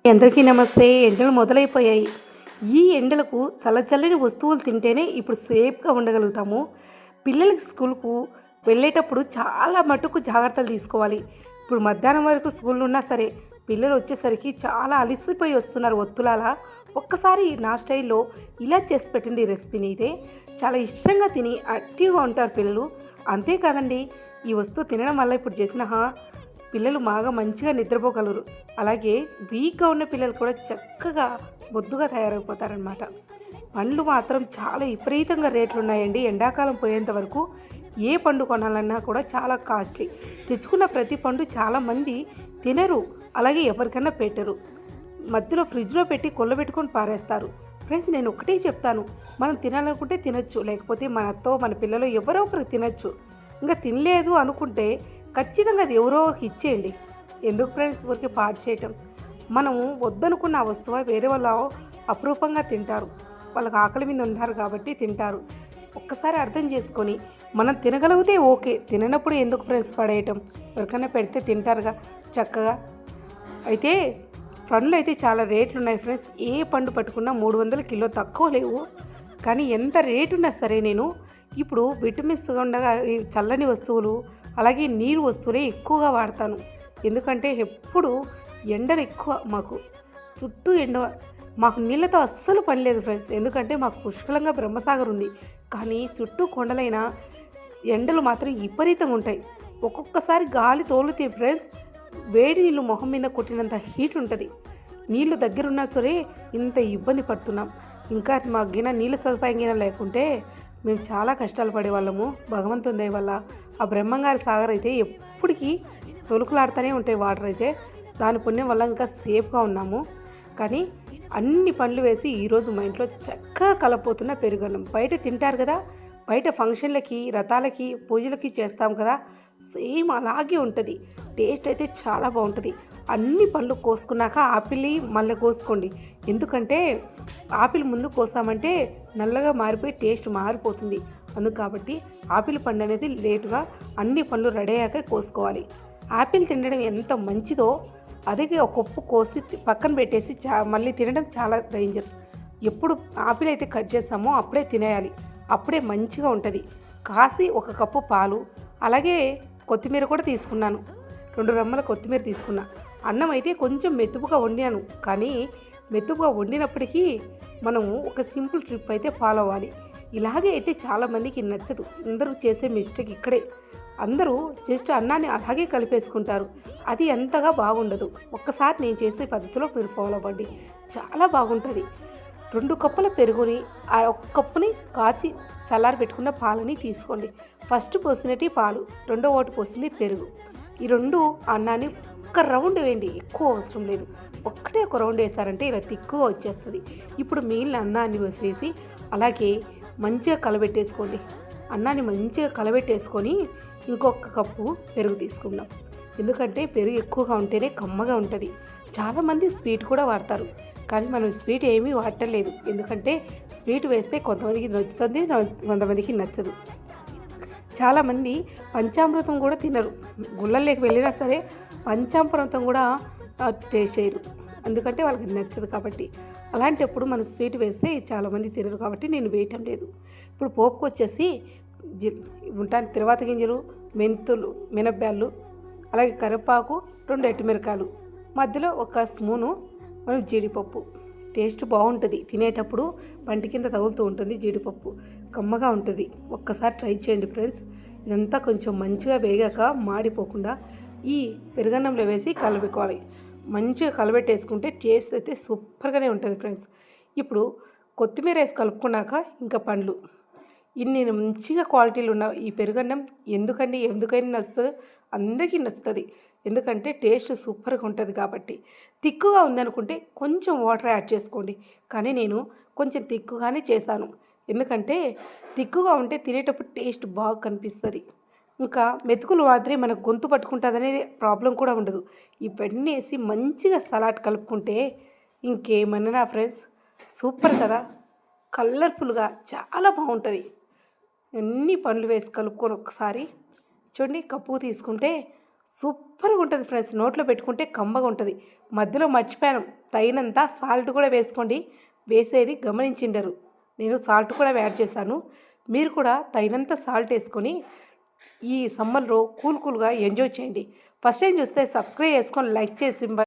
అందరికీ నమస్తే. ఎండలు మొదలైపోయాయి. ఈ ఎండలకు చల్లచల్లని వస్తువులు తింటేనే ఇప్పుడు సేఫ్గా ఉండగలుగుతాము. పిల్లలకి స్కూల్కు వెళ్ళేటప్పుడు చాలా మటుకు జాగ్రత్తలు తీసుకోవాలి. ఇప్పుడు మధ్యాహ్నం వరకు స్కూల్ ఉన్నా సరే పిల్లలు వచ్చేసరికి చాలా అలిసిపోయి వస్తున్నారు ఒత్తులాలా. ఒక్కసారి నా స్టైల్లో ఇలా చేసి పెట్టండి. రెసిపీని అయితే చాలా ఇష్టంగా తిని యాక్టివ్గా ఉంటారు పిల్లలు. అంతేకాదండి, ఈ వస్తువు తినడం వల్ల ఇప్పుడు చేసిన పిల్లలు బాగా మంచిగా నిద్రపోగలరు. అలాగే వీక్గా ఉన్న పిల్లలు కూడా చక్కగా బొద్దుగా తయారైపోతారనమాట. పండ్లు మాత్రం చాలా విపరీతంగా రేట్లు ఉన్నాయండి. ఎండాకాలం పోయేంత వరకు ఏ పండు కొనాలన్నా కూడా చాలా కాస్ట్లీ. తెచ్చుకున్న ప్రతి పండు చాలామంది తినరు, అలాగే ఎవరికైనా పెట్టరు. మధ్యలో ఫ్రిడ్జ్లో పెట్టి కొల్లబెట్టుకొని పారేస్తారు. ఫ్రెండ్స్, నేను ఒకటే చెప్తాను, మనం తినాలనుకుంటే తినచ్చు, లేకపోతే మనతో మన పిల్లలు ఎవరో ఒకరు తినచ్చు. ఇంకా తినలేదు అనుకుంటే ఖచ్చితంగా అది ఎవరో ఒకరికి ఇచ్చేయండి. ఎందుకు ఫ్రెండ్స్ ఊరికి పాడు చేయటం? మనము వద్దనుకున్న ఆ వస్తువు వేరే వాళ్ళు అపురూపంగా తింటారు. వాళ్ళకి ఆకలి మీద ఉన్నారు కాబట్టి తింటారు. ఒక్కసారి అర్థం చేసుకొని మనం తినగలిగితే ఓకే, తిననప్పుడు ఎందుకు ఫ్రెండ్స్ పడేయటం? ఎవరికైనా పెడితే తింటారుగా చక్కగా. అయితే పండ్లు అయితే చాలా రేట్లు ఉన్నాయి ఫ్రెండ్స్. ఏ పండు పట్టుకున్నా 300 కిలో తక్కువ లేవు. కానీ ఎంత రేటు ఉన్నా సరే నేను ఇప్పుడు విటమిన్స్ ఉండగా ఈ చల్లని వస్తువులు అలాగే నీరు వస్తువులే ఎక్కువగా వాడతాను. ఎందుకంటే ఎప్పుడు ఎండలు ఎక్కువ, మాకు చుట్టూ ఎండ, మాకు నీళ్ళతో అస్సలు పని లేదు ఫ్రెండ్స్. ఎందుకంటే మాకు పుష్కలంగా బ్రహ్మసాగర్ ఉంది. కానీ చుట్టూ కొండలైన ఎండలు మాత్రం విపరీతంగా ఉంటాయి. ఒక్కొక్కసారి గాలి తోలుతే ఫ్రెండ్స్ వేడి నీళ్ళు మొహం మీద కొట్టినంత హీట్ ఉంటుంది. నీళ్లు దగ్గరున్నా సరే ఇంత ఇబ్బంది పడుతున్నాం. ఇంకా మా గిన నీళ్ళ సదుపాయం గిన లేకుంటే మేము చాలా కష్టాలు పడేవాళ్ళము. భగవంతుని దయ వల్ల ఆ బ్రహ్మంగారి సాగర్ అయితే ఎప్పటికీ తొలుకులాడుతూనే ఉంటాయి వాటర్ అయితే. దాని పుణ్యం వల్ల ఇంకా సేఫ్గా ఉన్నాము. కానీ అన్ని పండ్లు వేసి ఈరోజు మా ఇంట్లో చక్కగా కలపోతున్న పెరుగన్నం. బయట తింటారు కదా, బయట ఫంక్షన్లకి, రథాలకి, పూజలకి చేస్తాం కదా, సేమ్ అలాగే ఉంటుంది. టేస్ట్ అయితే చాలా బాగుంటుంది. అన్ని పండ్లు కోసుకున్నాక ఆపిల్ మళ్ళీ కోసుకోండి. ఎందుకంటే ఆపిల్ ముందు కోసామంటే నల్లగా మారిపోయి టేస్ట్ మారిపోతుంది. అందుకు కాబట్టి ఆపిల్ పండు అనేది లేటుగా అన్ని పండ్లు రెడీ అయ్యాక కోసుకోవాలి. ఆపిల్ తినడం ఎంత మంచిదో అదే ఒక కప్పు కోసి పక్కన పెట్టేసి మళ్ళీ తినడం చాలా డేంజర్. ఎప్పుడు ఆపిల్ అయితే కట్ చేస్తామో అప్పుడే తినేయాలి, అప్పుడే మంచిగా ఉంటుంది. కాసి ఒక కప్పు పాలు, అలాగే కొత్తిమీర కూడా తీసుకున్నాను. 2 రెమ్మల కొత్తిమీర తీసుకున్నా. అన్నం అయితే కొంచెం మెతుపుగా వండాను. కానీ మెతుపుగా వండినప్పటికీ మనము ఒక సింపుల్ ట్రిప్ అయితే ఫాలో అవ్వాలి. ఇలాగే అయితే చాలామందికి నచ్చదు. అందరూ చేసే మిస్టేక్ ఇక్కడే. అందరూ జస్ట్ అన్నాన్ని అలాగే కలిపేసుకుంటారు. అది ఎంతగా బాగుండదు. ఒక్కసారి నేను చేసే పద్ధతిలో మీరు ఫాలో అవ్వండి, చాలా బాగుంటుంది. 2 కప్పుల పెరుగుని, ఆ 1 కప్పుని కాచి చల్లారి పెట్టుకున్న పాలని తీసుకోండి. ఫస్ట్ పోసినట్టు పాలు, రెండో ఒకటి పోసింది పెరుగు. ఈ 2 అన్నాన్ని ఒక్క రౌండ్ వేయండి, ఎక్కువ అవసరం లేదు. ఒక్కటే ఒక రౌండ్ వేసారంటే ఇలా తిక్కువ వచ్చేస్తుంది. ఇప్పుడు మిగిలిన అన్నాన్ని వేసేసి అలాగే మంచిగా కలబెట్టేసుకోండి. అన్నాన్ని మంచిగా కలబెట్టేసుకొని ఇంకొక కప్పు పెరుగు తీసుకుందాం. ఎందుకంటే పెరుగు ఎక్కువగా ఉంటేనే కమ్మగా ఉంటుంది. చాలామంది స్వీట్ కూడా వాడతారు, కానీ మనం స్వీట్ ఏమీ వాడటలేదు. ఎందుకంటే స్వీట్ వేస్తే కొంతమందికి నచ్చుతుంది, కొంతమందికి నచ్చదు. చాలామంది పంచామృతం కూడా తినరు. గుళ్ళల్లోకి వెళ్ళినా సరే పంచామృతం కూడా టేస్ట్ చేయరు, ఎందుకంటే వాళ్ళకి నచ్చదు కాబట్టి. అలాంటప్పుడు మనం స్వీట్ వేస్తే చాలామంది తినరు కాబట్టి నేను వేయటం లేదు. ఇప్పుడు పోపుకు వచ్చేసి ఉంటాను తిరువాత గింజలు, మెంతులు, మినప్పాలు, అలాగే కరివేపాకు, 2 ఎండుమిరకాయలు, మధ్యలో 1 స్పూను మనం జీడిపప్పు. టేస్ట్ బాగుంటుంది. తినేటప్పుడు పంటి కింద తగులుతూ ఉంటుంది. జీడిపప్పు కమ్మగా ఉంటుంది. ఒక్కసారి ట్రై చేయండి ఫ్రెండ్స్. ఇదంతా కొంచెం మంచిగా వేగాక మాడిపోకుండా ఈ పెరుగన్నంలో వేసి కలబెట్టుకోవాలి. మంచిగా కలబెట్టేసుకుంటే టేస్ట్ అయితే సూపర్గానే ఉంటుంది ఫ్రెండ్స్. ఇప్పుడు కొత్తిమీర వేసి కలుపుకున్నాక ఇంకా పండ్లు. ఇన్ని మంచిగా క్వాలిటీలు ఉన్న ఈ పెరుగన్నం ఎందుకైనా నచ్చుతుంది, అందరికీ నచ్చుతుంది. ఎందుకంటే టేస్ట్ సూపర్గా ఉంటుంది కాబట్టి. తిక్కుగా ఉందనుకుంటే కొంచెం వాటర్ యాడ్ చేసుకోండి. కానీ నేను కొంచెం తిక్కుగానే చేశాను. ఎందుకంటే తిక్కుగా ఉంటే తినేటప్పుడు టేస్ట్ బాగా కనిపిస్తుంది. ఇంకా మెతుకులు మాత్రమే మన గొంతు పట్టుకుంటుంది అనేది ప్రాబ్లం కూడా ఉండదు. ఇవన్నీ వేసి మంచిగా సలాడ్ కలుపుకుంటే ఇంకేమన్నా ఫ్రెండ్స్ సూపర్ కదా, కలర్ఫుల్గా చాలా బాగుంటుంది. అన్ని పండ్లు వేసి కలుపుకొని ఒకసారి చూడండి. కప్పు తీసుకుంటే సూపర్గా ఉంటుంది ఫ్రెండ్స్. నోట్లో పెట్టుకుంటే కమ్మగా ఉంటుంది. మధ్యలో మర్చిపోయాను, తగినంత సాల్ట్ కూడా వేసుకోండి. వేసేది గమనించిండరు, నేను సాల్ట్ కూడా యాడ్ చేశాను. మీరు కూడా తగినంత సాల్ట్ వేసుకొని ఈ సమ్మర్లో కూల్గా ఎంజాయ్ చేయండి. ఫస్ట్ టైం చూస్తే సబ్స్క్రైబ్ చేసుకొని లైక్ చేసి